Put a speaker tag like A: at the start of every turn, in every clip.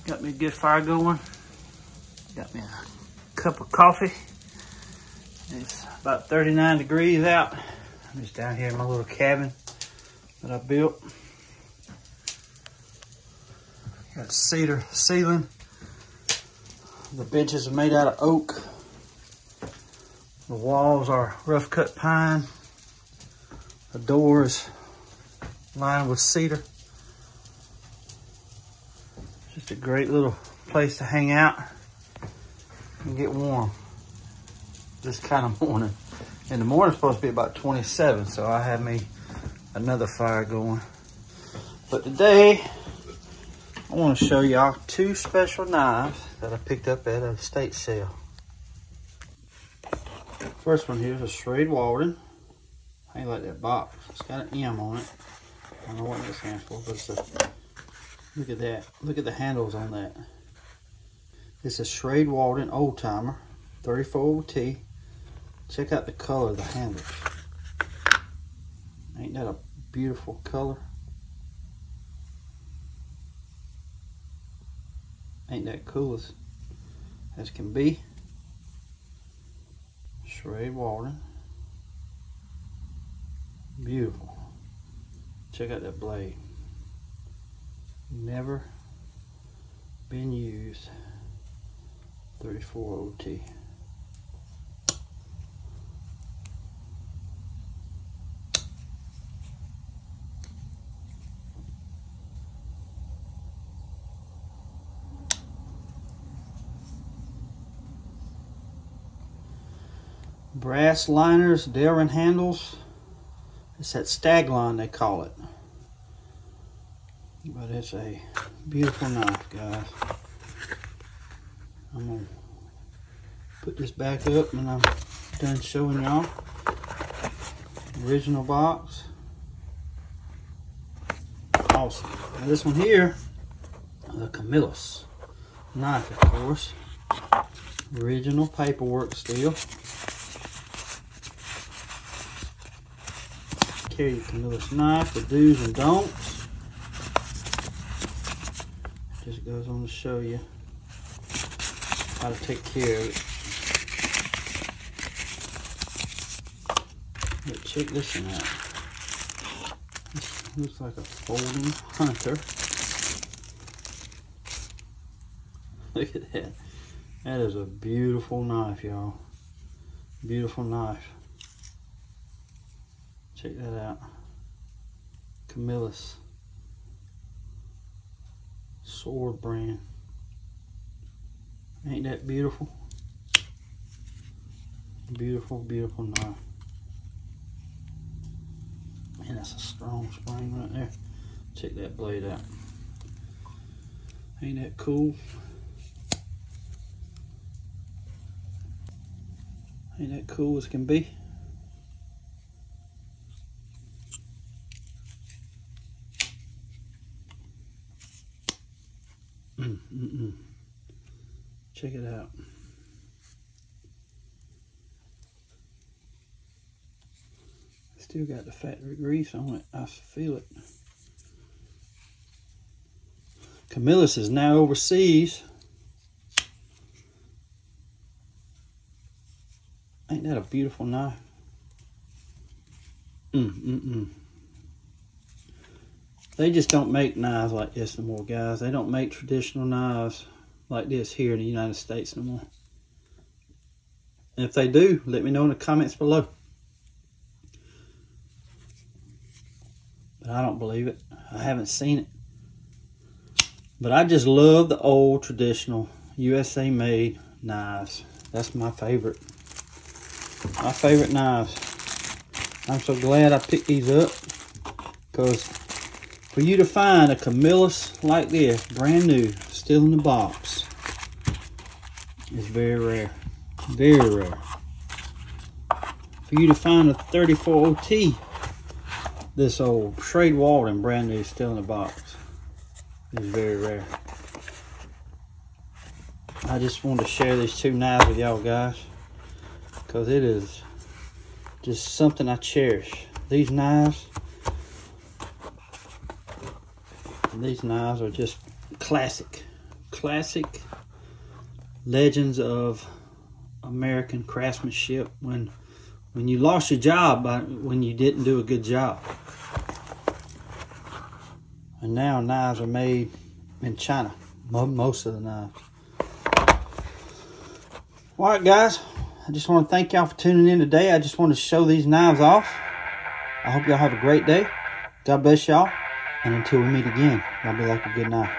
A: Got me a good fire going. Got me a cup of coffee. It's about 39 degrees out. I'm just down here in my little cabin that I built. Got cedar ceiling. The benches are made out of oak. The walls are rough cut pine. The door is lined with cedar. Just a great little place to hang out and get warm this kind of morning. And the morning's supposed to be about 27, so I have me another fire going. But today, I want to show y'all two special knives that I picked up at a estate sale. First one here is a Schrade Waldon. I like that box. It's got an M on it. I don't know what that stands for, but it's a, look at that. Look at the handles on that. It's a Schrade Waldon old timer, 34 T. Check out the color of the handles. Ain't that a beautiful color? Ain't that cool as can be? Schrade Waldon. Beautiful. Check out that blade. Never been used. 34 OT. Brass liners, Delrin handles. It's that stag line they call it. But it's a beautiful knife, guys. I'm gonna put this back up when I'm done showing y'all. Original box. Awesome. Now this one here, the Camillus knife, of course. Original paperwork still. Carry your Camillus knife, the do's and don'ts. Just goes on to show you how to take care of it. But check this one out. This looks like a folding hunter. Look at that. That is a beautiful knife, y'all. Beautiful knife. Check that out. Camillus sword brand. Ain't that beautiful? Beautiful, beautiful knife. Man, that's a strong spring right there. Check that blade out. Ain't that cool? Ain't that cool as can be? Check it out. Still got the factory grease on it. I feel it. Camillus is now overseas. Ain't that a beautiful knife? They just don't make knives like this no more, guys. They don't make traditional knives like this here in the United States no more. And if they do, let me know in the comments below. But I don't believe it. I haven't seen it. But I just love the old traditional USA made knives. That's my favorite. My favorite knives. I'm so glad I picked these up, because for you to find a Camillus like this, brand new, still in the box, is very rare. Very rare. For you to find a 34 OT, this old Schrade Waldon, brand new, still in the box, is very rare. I just wanted to share these two knives with y'all, guys, because it is just something I cherish. These knives are just classic classic legends of American craftsmanship when you lost your job when you didn't do a good job. And now knives are made in China, most of the knives. All right, guys, I just want to thank y'all for tuning in today. I just want to show these knives off. I hope y'all have a great day. God bless y'all. And until we meet again, y'all be like a good knife.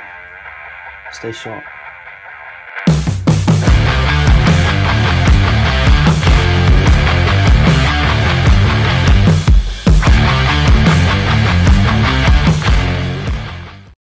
A: Stay sharp.